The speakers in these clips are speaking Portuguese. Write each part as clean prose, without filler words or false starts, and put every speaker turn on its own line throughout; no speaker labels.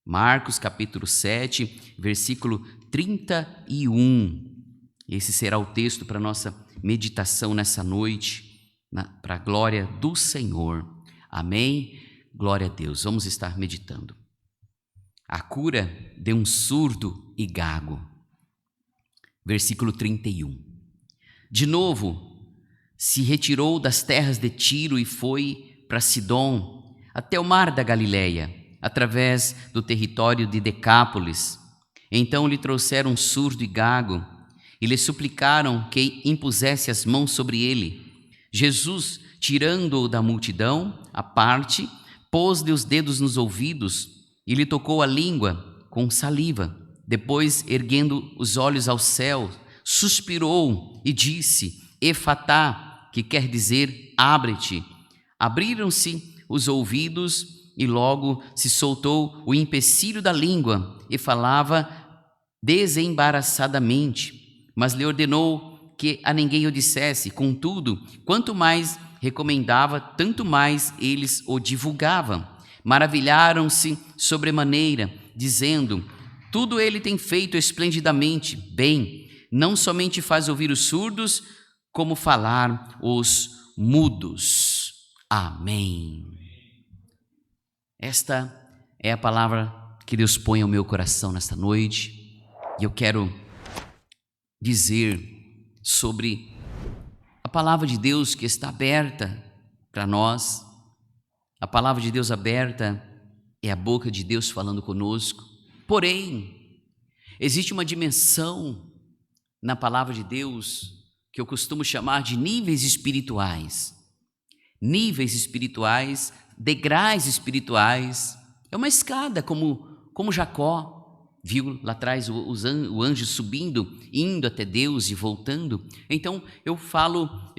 Marcos capítulo 7, versículo 31. Esse será o texto para nossa meditação nessa noite, para a glória do Senhor. Amém? Glória a Deus. Vamos estar meditando. A cura de um surdo e gago. Versículo 31. De novo, se retirou das terras de Tiro e foi para Sidom, até o mar da Galileia, através do território de Decápolis. Então lhe trouxeram um surdo e gago e lhe suplicaram que impusesse as mãos sobre ele. Jesus, tirando-o da multidão, à parte, pôs-lhe os dedos nos ouvidos e lhe tocou a língua com saliva. Depois, erguendo os olhos ao céu, suspirou e disse: Efatá, que quer dizer abre-te. Abriram-se os ouvidos e logo se soltou o empecilho da língua e falava desembaraçadamente, mas lhe ordenou que a ninguém o dissesse. Contudo, quanto mais recomendava, tanto mais eles o divulgavam. Maravilharam-se sobremaneira, dizendo: tudo ele tem feito esplendidamente bem, não somente faz ouvir os surdos, como falar os mudos. Amém. Esta é a palavra que Deus põe ao meu coração nesta noite, e eu quero dizer sobre a palavra de Deus que está aberta para nós. A palavra de Deus aberta é a boca de Deus falando conosco. Porém, existe uma dimensão na palavra de Deus que eu costumo chamar de níveis espirituais. Níveis espirituais, degraus espirituais. É uma escada, como Jacó viu lá atrás o anjo subindo, indo até Deus e voltando. Então eu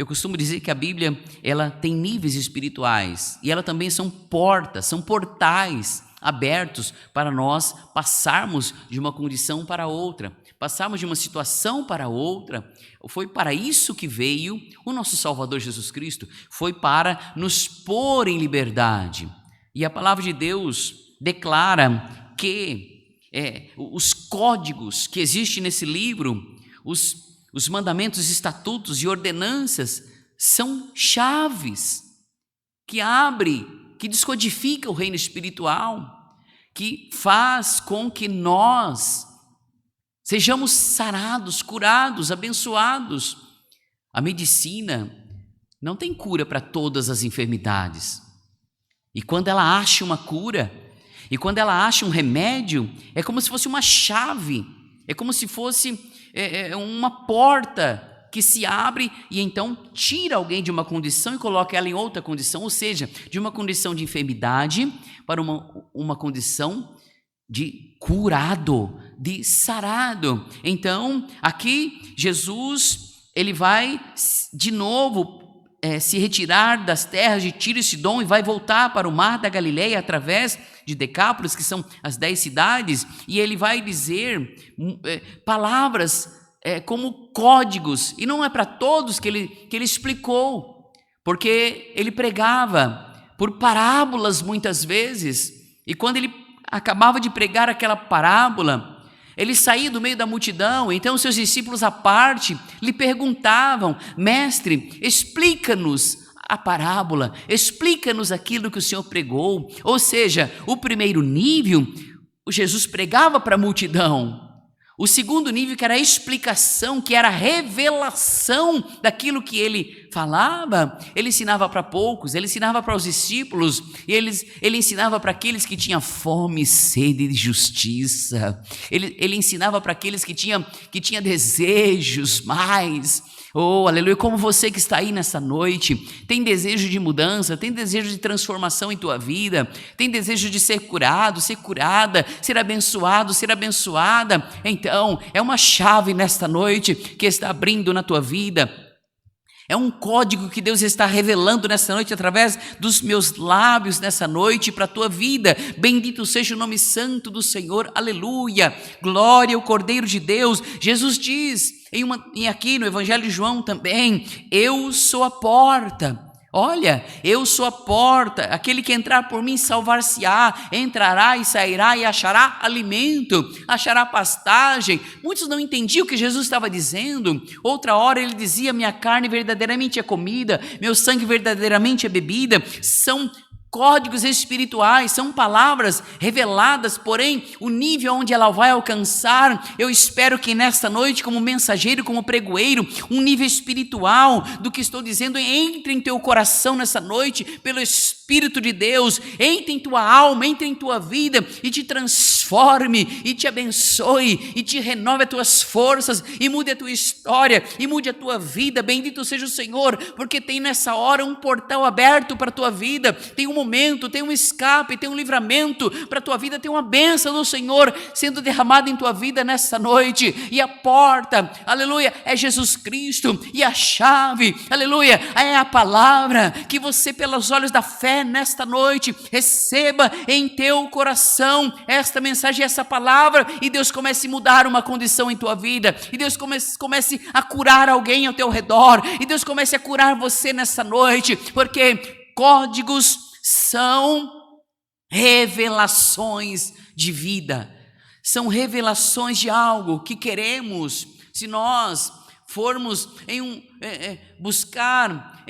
costumo dizer que a Bíblia, ela tem níveis espirituais e ela também são portas, são portais abertos para nós passarmos de uma condição para outra, passarmos de uma situação para outra. Foi para isso que veio o nosso Salvador Jesus Cristo, foi para nos pôr em liberdade. E a palavra de Deus declara que os códigos que existem nesse livro, os mandamentos, estatutos e ordenanças são chaves que abre, que descodifica o reino espiritual, que faz com que nós sejamos sarados, curados, abençoados. A medicina não tem cura para todas as enfermidades. E quando ela acha uma cura, e quando ela acha um remédio, é como se fosse uma chave, é como se fosse uma porta que se abre e então tira alguém de uma condição e coloca ela em outra condição, ou seja, de uma condição de enfermidade para uma condição de curado, de sarado. Então, aqui Jesus, ele vai de novo se retirar das terras de Tiro e Sidom e vai voltar para o mar da Galileia através de Decápolis, que são as 10 cidades, e ele vai dizer palavras como códigos, e não é para todos que ele explicou, porque ele pregava por parábolas muitas vezes, e quando ele acabava de pregar aquela parábola, ele saía do meio da multidão, então seus discípulos à parte lhe perguntavam: mestre, explica-nos a parábola, explica-nos aquilo que o Senhor pregou. Ou seja, o primeiro nível, Jesus pregava para a multidão. O segundo nível, que era a explicação, que era a revelação daquilo que ele falava, ele ensinava para poucos, ele ensinava para os discípulos, e ele ensinava para aqueles que tinham fome e sede de justiça, ele ensinava para aqueles que tinham desejos mais. Oh, aleluia, como você que está aí nessa noite, tem desejo de mudança, tem desejo de transformação em tua vida, tem desejo de ser curado, ser curada, ser abençoado, ser abençoada. Então, é uma chave nesta noite que está abrindo na tua vida. É um código que Deus está revelando nessa noite através dos meus lábios nessa noite para a tua vida. Bendito seja o nome santo do Senhor, aleluia, glória ao Cordeiro de Deus. Jesus diz, e aqui no Evangelho de João também: eu sou a porta. Olha, eu sou a porta, aquele que entrar por mim salvar-se-á, entrará e sairá e achará alimento, achará pastagem. Muitos não entendiam o que Jesus estava dizendo. Outra hora ele dizia: minha carne verdadeiramente é comida, meu sangue verdadeiramente é bebida. São códigos espirituais, são palavras reveladas, porém o nível onde ela vai alcançar, eu espero que nesta noite, como mensageiro, como pregoeiro, um nível espiritual do que estou dizendo entre em teu coração nessa noite, pelo Espírito de Deus, entre em tua alma, entre em tua vida e te transforme, e te abençoe, e te renove as tuas forças, e mude a tua história, e mude a tua vida. Bendito seja o Senhor, porque tem nessa hora um portal aberto para a tua vida, tem um momento, tem um escape, tem um livramento para a tua vida, tem uma bênção do Senhor sendo derramada em tua vida nessa noite, e a porta, aleluia, é Jesus Cristo, e a chave, aleluia, é a palavra, que você pelos olhos da fé nesta noite, receba em teu coração esta mensagem, essa palavra, e Deus comece a mudar uma condição em tua vida, e Deus comece a curar alguém ao teu redor, e Deus comece a curar você nessa noite, porque códigos são revelações de vida, são revelações de algo que queremos. Se nós formos buscar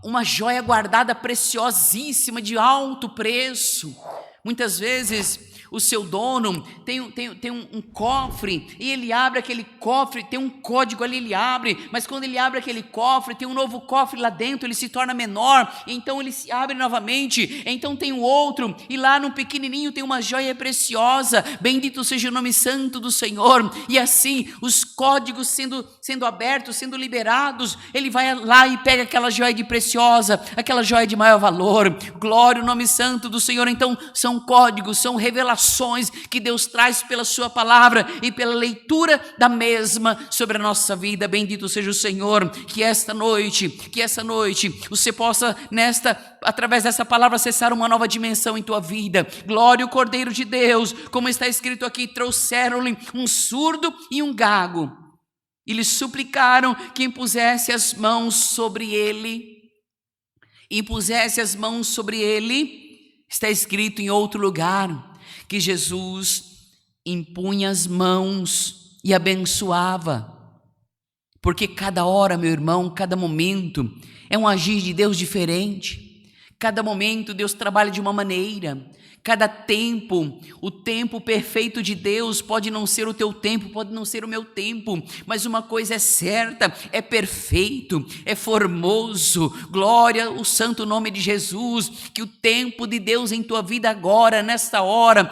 uma joia guardada preciosíssima de alto preço, muitas vezes o seu dono tem um cofre, e ele abre aquele cofre, tem um código ali, ele abre, mas quando ele abre aquele cofre, tem um novo cofre lá dentro, ele se torna menor, então ele se abre novamente, então tem um outro, e lá no pequenininho tem uma joia preciosa. Bendito seja o nome santo do Senhor. E assim, os códigos sendo abertos, sendo liberados, ele vai lá e pega aquela joia de preciosa, aquela joia de maior valor. Glória ao nome santo do Senhor. Então são códigos, são revelações que Deus traz pela sua palavra e pela leitura da mesma sobre a nossa vida. Bendito seja o Senhor. Que essa noite você possa através dessa palavra acessar uma nova dimensão em tua vida. Glória ao Cordeiro de Deus, como está escrito aqui: trouxeram-lhe um surdo e um gago, e lhe suplicaram que impusesse as mãos sobre ele. Está escrito em outro lugar que Jesus impunha as mãos e abençoava, porque cada hora, meu irmão, cada momento é um agir de Deus diferente. Cada momento Deus trabalha de uma maneira. Cada tempo, o tempo perfeito de Deus pode não ser o teu tempo, pode não ser o meu tempo, mas uma coisa é certa: é perfeito, é formoso. Glória ao santo nome de Jesus. Que o tempo de Deus em tua vida agora, nesta hora,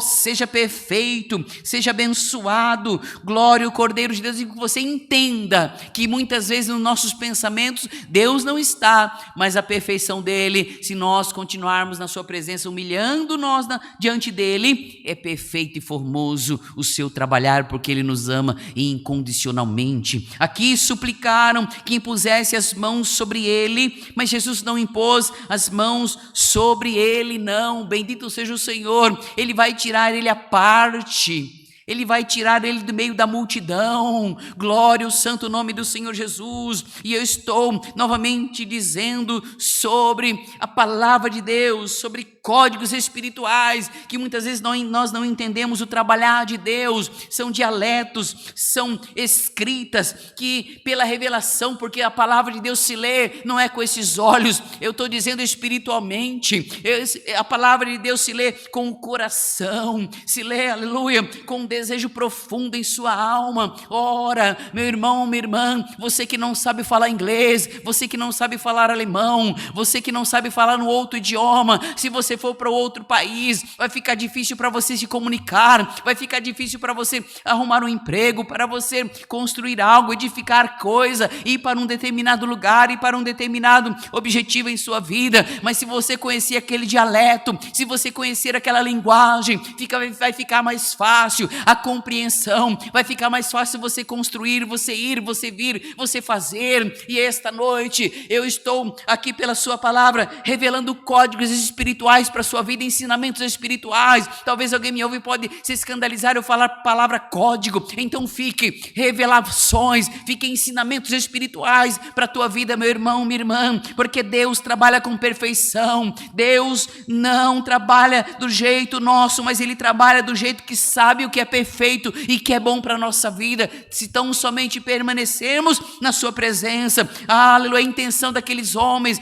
seja perfeito, seja abençoado. Glória ao Cordeiro de Deus. E que você entenda que muitas vezes nos nossos pensamentos Deus não está, mas a perfeição dele, se nós continuarmos na sua presença, humilhando nós diante dele, é perfeito e formoso o seu trabalhar, porque ele nos ama incondicionalmente. Aqui suplicaram que impusesse as mãos sobre ele, mas Jesus não impôs as mãos sobre ele, não. Bendito seja o Senhor. Ele vai tirar ele à parte, ele vai tirar ele do meio da multidão. Glória ao santo nome do Senhor Jesus. E eu estou novamente dizendo sobre a palavra de Deus, sobre códigos espirituais, que muitas vezes nós não entendemos o trabalhar de Deus. São dialetos, são escritas que pela revelação, porque a palavra de Deus se lê, não é com esses olhos, eu estou dizendo espiritualmente. A palavra de Deus se lê com o coração, se lê, aleluia, com um desejo profundo em sua alma. Ora, meu irmão, minha irmã, você que não sabe falar inglês, você que não sabe falar alemão, você que não sabe falar no outro idioma, se você for para outro país, vai ficar difícil para você se comunicar, vai ficar difícil para você arrumar um emprego, para você construir algo, edificar coisa, ir para um determinado lugar, ir para um determinado objetivo em sua vida. Mas se você conhecer aquele dialeto, se você conhecer aquela linguagem, vai ficar mais fácil a compreensão, vai ficar mais fácil você construir, você ir, você vir, você fazer. E esta noite eu estou aqui pela sua palavra revelando códigos espirituais espirituais para a sua vida, ensinamentos espirituais. Talvez alguém me ouve e pode se escandalizar eu falar a palavra código. Então fique revelações, fique ensinamentos espirituais para a tua vida, meu irmão, minha irmã, porque Deus trabalha com perfeição. Deus não trabalha do jeito nosso, mas Ele trabalha do jeito que sabe o que é perfeito e que é bom para a nossa vida, se tão somente permanecermos na sua presença. Aleluia. A intenção daqueles homens,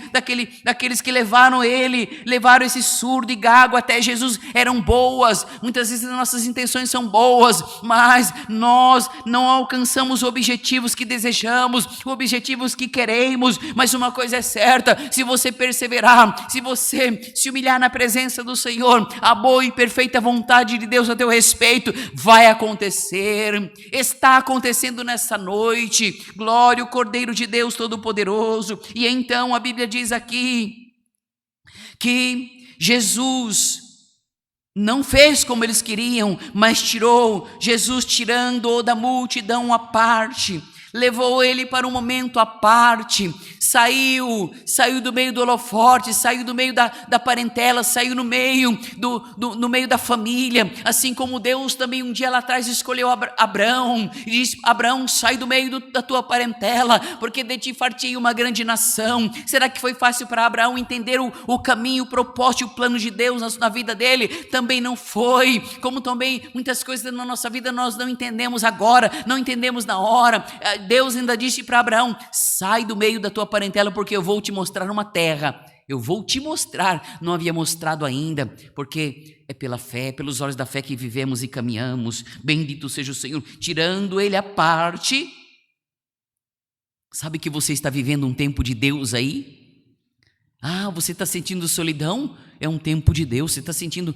daqueles que levaram esse surdo e gago até Jesus eram boas. Muitas vezes as nossas intenções são boas, mas nós não alcançamos objetivos que desejamos, objetivos que queremos. Mas uma coisa é certa: se você perseverar, se você se humilhar na presença do Senhor, a boa e perfeita vontade de Deus a teu respeito vai acontecer. Está acontecendo nessa noite. Glória ao Cordeiro de Deus Todo-Poderoso. E então a Bíblia diz aqui que Jesus não fez como eles queriam, mas Jesus tirando-o da multidão à parte, levou ele para um momento à parte, saiu do meio do holofote, saiu do meio da parentela, saiu no meio da família, assim como Deus também um dia lá atrás escolheu Abraão, e disse: Abraão, sai do meio da tua parentela, porque de ti fartei uma grande nação. Será que foi fácil para Abraão entender o caminho, o propósito e o plano de Deus na vida dele? Também não foi. Como também muitas coisas na nossa vida nós não entendemos agora, não entendemos na hora. Deus ainda disse para Abraão: sai do meio da tua parentela, porque eu vou te mostrar uma terra. Eu vou te mostrar. Não havia mostrado ainda, porque é pela fé, pelos olhos da fé que vivemos e caminhamos. Bendito seja o Senhor. Tirando ele à parte. Sabe que você está vivendo um tempo de Deus aí? Você está sentindo solidão? É um tempo de Deus. Você está sentindo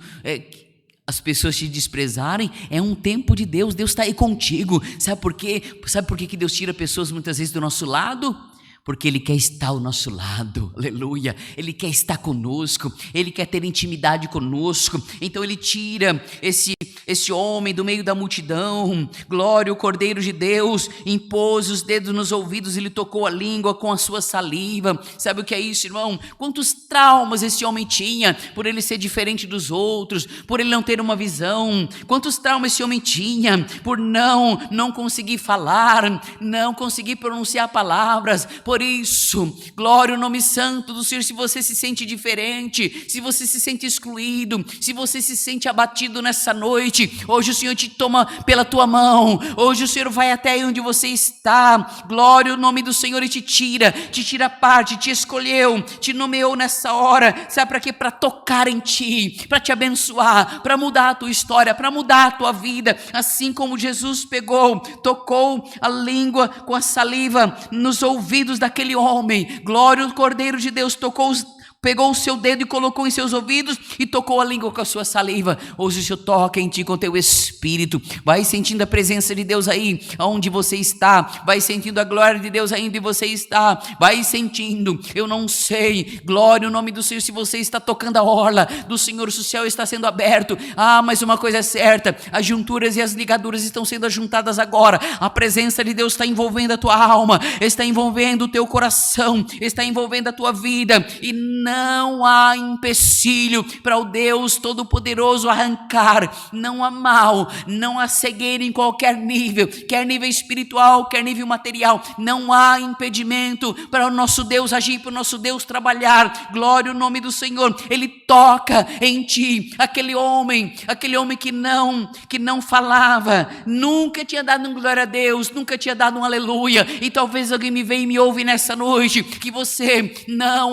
as pessoas te desprezarem? É um tempo de Deus. Deus está aí contigo. Sabe por quê? Sabe por que Deus tira pessoas muitas vezes do nosso lado? Porque Ele quer estar ao nosso lado, aleluia. Ele quer estar conosco, Ele quer ter intimidade conosco. Então Ele tira esse homem do meio da multidão. Glória ao Cordeiro de Deus. Impôs os dedos nos ouvidos e lhe tocou a língua com a sua saliva. Sabe o que é isso, irmão? Quantos traumas esse homem tinha por ele ser diferente dos outros, por ele não ter uma visão. Quantos traumas esse homem tinha por não conseguir falar, não conseguir pronunciar palavras. Por isso, glória ao nome santo do Senhor. Se você se sente diferente, se você se sente excluído, se você se sente abatido nessa noite, hoje o Senhor te toma pela tua mão. Hoje o Senhor vai até onde você está. Glória ao nome do Senhor, e te tira a parte, te escolheu, te nomeou nessa hora. Sabe para quê? Para tocar em ti, para te abençoar, para mudar a tua história, para mudar a tua vida. Assim como Jesus tocou a língua com a saliva nos ouvidos daquele homem. Glória ao Cordeiro de Deus. Pegou o seu dedo e colocou em seus ouvidos e tocou a língua com a sua saliva. Hoje o Senhor toca em ti com o teu espírito. Vai sentindo a presença de Deus aí onde você está. Vai sentindo a glória de Deus aí onde você está. Vai sentindo. Eu não sei, glória ao nome do Senhor, se você está tocando a orla do Senhor, se o céu está sendo aberto. Mas uma coisa é certa: as junturas e as ligaduras estão sendo ajuntadas agora. A presença de Deus está envolvendo a tua alma, está envolvendo o teu coração, está envolvendo a tua vida. E não há empecilho para o Deus Todo-Poderoso arrancar. Não há mal, não há cegueira em qualquer nível, quer nível espiritual, quer nível material. Não há impedimento para o nosso Deus agir, para o nosso Deus trabalhar. Glória ao nome do Senhor. Ele toca em ti. Aquele homem que não falava, nunca tinha dado um glória a Deus, nunca tinha dado um aleluia. E talvez alguém me venha e me ouve nessa noite, que você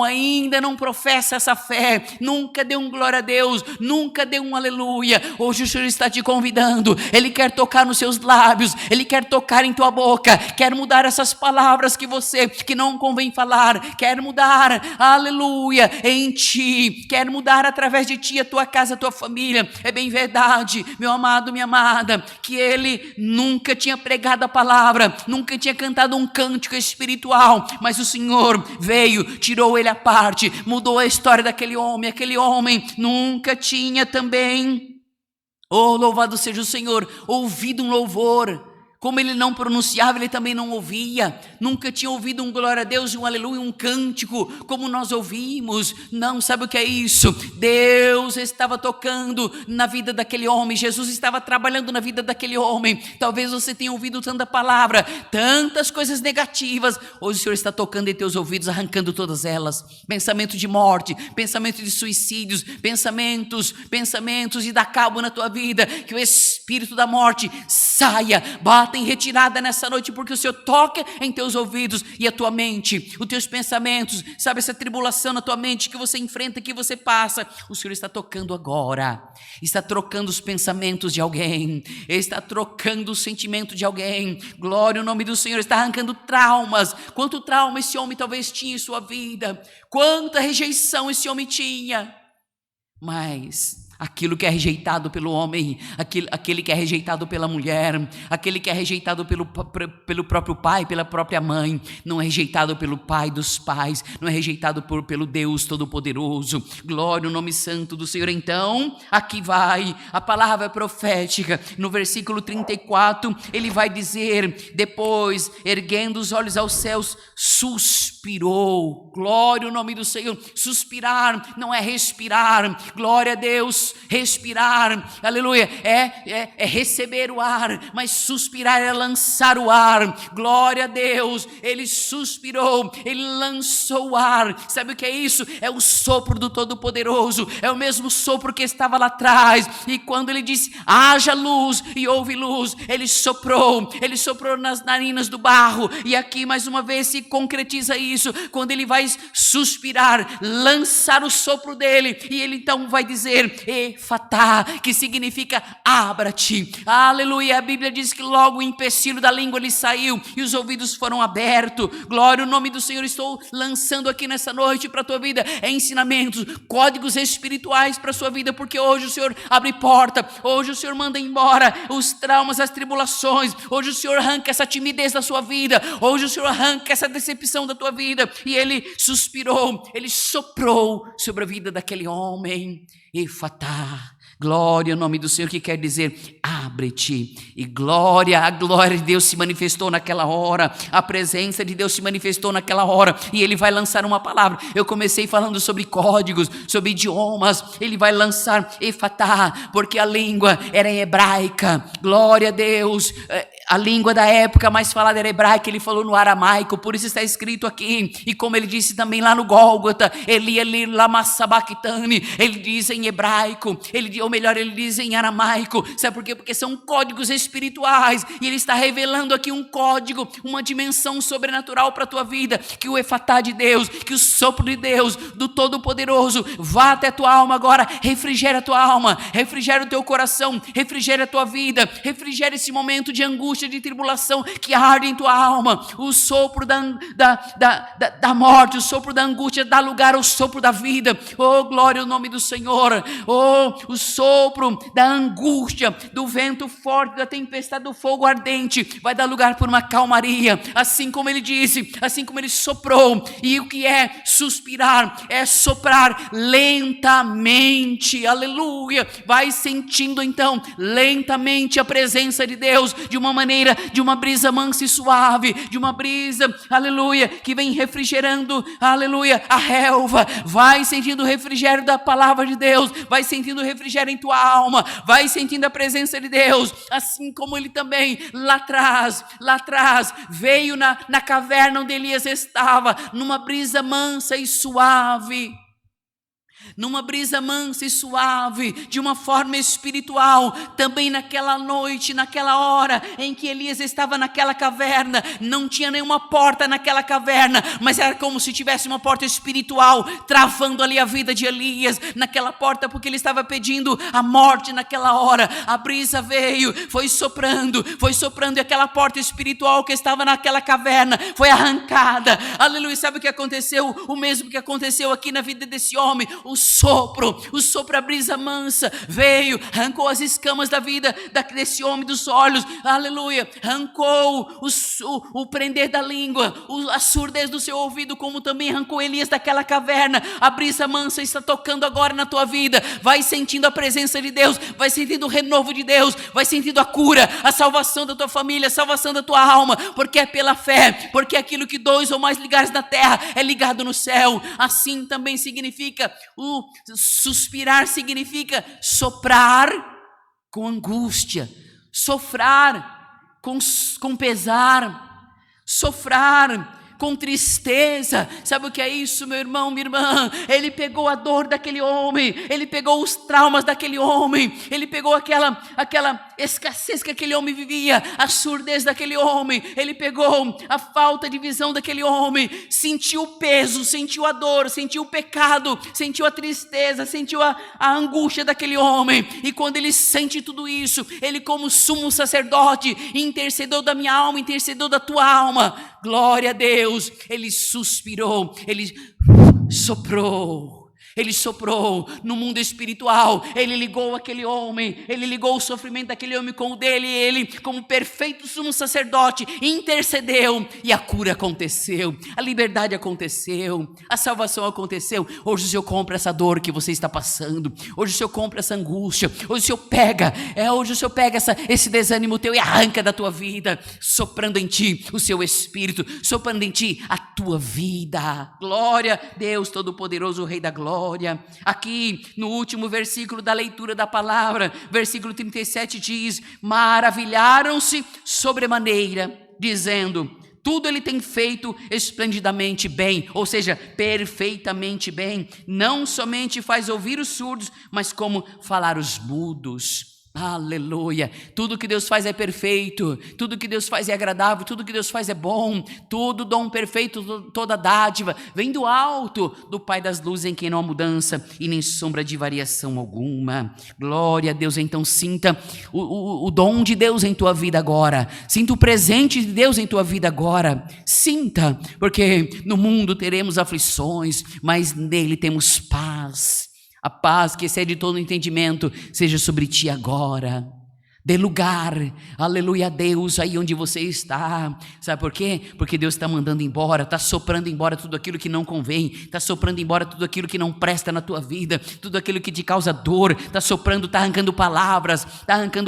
ainda não professa essa fé, nunca deu um glória a Deus, nunca deu um aleluia. Hoje o Senhor está te convidando. Ele quer tocar nos seus lábios, Ele quer tocar em tua boca, quer mudar essas palavras que não convém falar, quer mudar, aleluia, em ti, quer mudar através de ti a tua casa, a tua família. É bem verdade, meu amado, minha amada, que ele nunca tinha pregado a palavra, nunca tinha cantado um cântico espiritual, mas o Senhor veio, tirou ele à parte, mudou a história daquele homem. Aquele homem nunca tinha também, louvado seja o Senhor, ouvido um louvor. Como ele não pronunciava, ele também não ouvia. Nunca tinha ouvido um glória a Deus, um aleluia, um cântico, como nós ouvimos. Não, sabe o que é isso? Deus estava tocando na vida daquele homem. Jesus estava trabalhando na vida daquele homem. Talvez você tenha ouvido tanta palavra, tantas coisas negativas. Hoje o Senhor está tocando em teus ouvidos, arrancando todas elas. Pensamento de morte, pensamento de suicídios, pensamentos e dá cabo na tua vida. Que o espírito da morte saia, bata em retirada nessa noite, porque o Senhor toca em teus ouvidos e a tua mente, os teus pensamentos, sabe, essa tribulação na tua mente que você enfrenta, que você passa, o Senhor está tocando agora, está trocando os pensamentos de alguém, está trocando o sentimento de alguém. Glória ao nome do Senhor. Está arrancando traumas. Quanto trauma esse homem talvez tinha em sua vida, quanta rejeição esse homem tinha, mas aquilo que é rejeitado pelo homem, aquele que é rejeitado pela mulher, aquele que é rejeitado pelo próprio pai, pela própria mãe, não é rejeitado pelo Pai dos pais, não é rejeitado pelo Deus Todo-Poderoso. Glória ao nome santo do Senhor. Então, aqui vai a palavra profética, no versículo 34, ele vai dizer, depois, erguendo os olhos aos céus, suspirou. Glória ao nome do Senhor. Suspirar não é respirar, glória a Deus. Respirar, aleluia, é receber o ar, mas suspirar é lançar o ar. Glória a Deus. Ele suspirou, ele lançou o ar. Sabe o que é isso? É o sopro do Todo-Poderoso, é o mesmo sopro que estava lá atrás, e quando ele disse, haja luz, e houve luz, ele soprou nas narinas do barro, e aqui mais uma vez se concretiza isso, quando ele vai suspirar, lançar o sopro dele, e ele então vai dizer, Efatá, que significa abra-te. Aleluia. A Bíblia diz que logo o empecilho da língua lhe saiu e os ouvidos foram abertos. Glória ao nome do Senhor. Estou lançando aqui nessa noite para a tua vida ensinamentos, códigos espirituais para a sua vida, porque hoje o Senhor abre porta, hoje o Senhor manda embora os traumas, as tribulações, hoje o Senhor arranca essa timidez da sua vida, hoje o Senhor arranca essa decepção da tua vida. E ele suspirou, ele soprou sobre a vida daquele homem. Efatá, glória ao nome do Senhor, que quer dizer abre-te. E a glória de Deus se manifestou naquela hora, a presença de Deus se manifestou naquela hora, e ele vai lançar uma palavra. Eu comecei falando sobre códigos, sobre idiomas, ele vai lançar Efatá, porque a língua era em hebraica. Glória a Deus. A língua da época mais falada era hebraica, ele falou no aramaico, por isso está escrito aqui, e como ele disse também lá no Gólgota, Eli lama sabachthani, ele diz em hebraico, ele diz em aramaico. Sabe por quê? Porque são códigos espirituais, e ele está revelando aqui um código, uma dimensão sobrenatural para a tua vida, que o Efatá de Deus, que o sopro de Deus, do Todo-Poderoso, vá até a tua alma agora, refrigera a tua alma, refrigera o teu coração, refrigera a tua vida, refrigera esse momento de angústia, de tribulação que arde em tua alma. O sopro da morte, o sopro da angústia dá lugar ao sopro da vida. Oh, glória ao nome do Senhor. Oh, o sopro da angústia, do vento forte, da tempestade, do fogo ardente vai dar lugar por uma calmaria, assim como ele disse, assim como ele soprou. E o que é suspirar? É soprar lentamente. Aleluia. Vai sentindo então lentamente a presença de Deus, de uma maneira, de uma brisa mansa e suave, de uma brisa, aleluia, que vem refrigerando, aleluia, a relva. Vai sentindo o refrigério da palavra de Deus, vai sentindo o refrigério em tua alma, vai sentindo a presença de Deus, assim como ele também lá atrás, veio na caverna onde Elias estava, numa brisa mansa e suave. Numa brisa mansa e suave, de uma forma espiritual, também naquela noite, naquela hora em que Elias estava naquela caverna, não tinha nenhuma porta naquela caverna, mas era como se tivesse uma porta espiritual, travando ali a vida de Elias, naquela porta, porque ele estava pedindo a morte naquela hora. A brisa veio, foi soprando, e aquela porta espiritual que estava naquela caverna, foi arrancada, aleluia. Sabe o que aconteceu? O mesmo que aconteceu aqui na vida desse homem. O o sopro, a brisa mansa veio, arrancou as escamas da vida desse homem dos olhos, aleluia, arrancou o prender da língua, a surdez do seu ouvido, como também arrancou Elias daquela caverna. A brisa mansa está tocando agora na tua vida. Vai sentindo a presença de Deus, vai sentindo o renovo de Deus, vai sentindo a cura, a salvação da tua família, a salvação da tua alma, porque é pela fé, porque aquilo que dois ou mais ligares na terra é ligado no céu. Assim também significa, o suspirar significa soprar com angústia, sofrer com pesar, sofrer com tristeza. Sabe o que é isso, meu irmão, minha irmã? Ele pegou a dor daquele homem, ele pegou os traumas daquele homem, ele pegou aquela escassez que aquele homem vivia, a surdez daquele homem, ele pegou a falta de visão daquele homem, sentiu o peso, sentiu a dor, sentiu o pecado, sentiu a tristeza, sentiu a angústia daquele homem. E quando ele sente tudo isso, ele, como sumo sacerdote, intercedeu da minha alma, intercedeu da tua alma. Glória a Deus. Ele suspirou, ele soprou no mundo espiritual. Ele ligou aquele homem, ele ligou o sofrimento daquele homem com o dele, e ele, como perfeito sumo sacerdote, intercedeu, e a cura aconteceu, a liberdade aconteceu, a salvação aconteceu. Hoje o Senhor compra essa dor que você está passando, hoje o Senhor compra essa angústia, hoje o Senhor pega esse desânimo teu e arranca da tua vida, soprando em ti o seu espírito, soprando em ti a tua vida. Glória a Deus Todo-Poderoso, o Rei da Glória. Aqui no último versículo da leitura da palavra, versículo 37 diz: maravilharam-se sobremaneira, dizendo: tudo ele tem feito esplendidamente bem, ou seja, perfeitamente bem. Não somente faz ouvir os surdos, mas como falar os mudos. Aleluia. Tudo que Deus faz é perfeito, tudo que Deus faz é agradável, tudo que Deus faz é bom, todo dom perfeito, toda dádiva vem do alto, do Pai das luzes, em quem não há mudança e nem sombra de variação alguma. Glória a Deus. Então sinta o dom de Deus em tua vida agora, sinta o presente de Deus em tua vida agora, sinta, porque no mundo teremos aflições, mas nele temos paz. A paz que excede todo entendimento seja sobre ti agora. Dê lugar, aleluia, a Deus aí onde você está. Sabe por quê? Porque Deus está mandando embora, está soprando embora tudo aquilo que não convém, está soprando embora tudo aquilo que não presta na tua vida, tudo aquilo que te causa dor, está soprando, está arrancando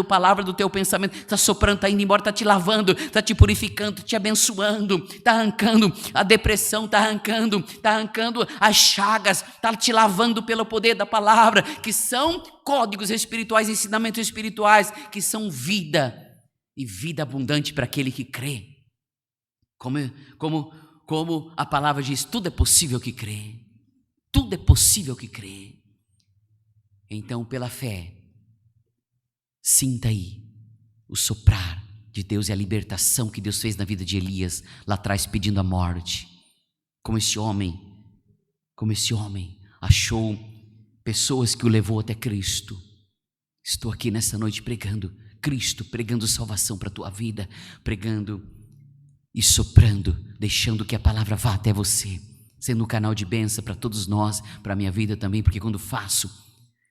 palavras do teu pensamento, está soprando, está indo embora, está te lavando, está te purificando, te abençoando, está arrancando a depressão, está arrancando as chagas, está te lavando pelo poder da palavra, que são códigos espirituais, ensinamentos espirituais, que são vida, e vida abundante para aquele que crê. Como a palavra diz, tudo é possível que crê. Tudo é possível que crê. Então, pela fé, sinta aí o soprar de Deus e a libertação que Deus fez na vida de Elias, lá atrás pedindo a morte. Como esse homem achou pessoas que o levou até Cristo. Estou aqui nessa noite pregando Cristo, pregando salvação para a tua vida, pregando e soprando, deixando que a palavra vá até você, sendo um canal de bênção para todos nós, para a minha vida também, porque quando faço,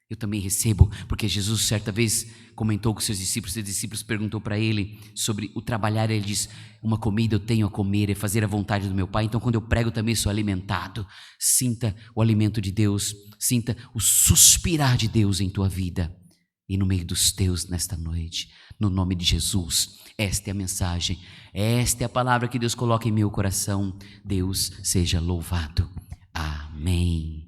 eu também recebo, porque Jesus certa vez comentou com seus discípulos perguntou para ele sobre o trabalhar, ele diz: uma comida eu tenho a comer, é fazer a vontade do meu Pai. Então quando eu prego também sou alimentado. Sinta o alimento de Deus, sinta o suspirar de Deus em tua vida e no meio dos teus nesta noite, no nome de Jesus. Esta é a mensagem, esta é a palavra que Deus coloca em meu coração. Deus seja louvado. Amém.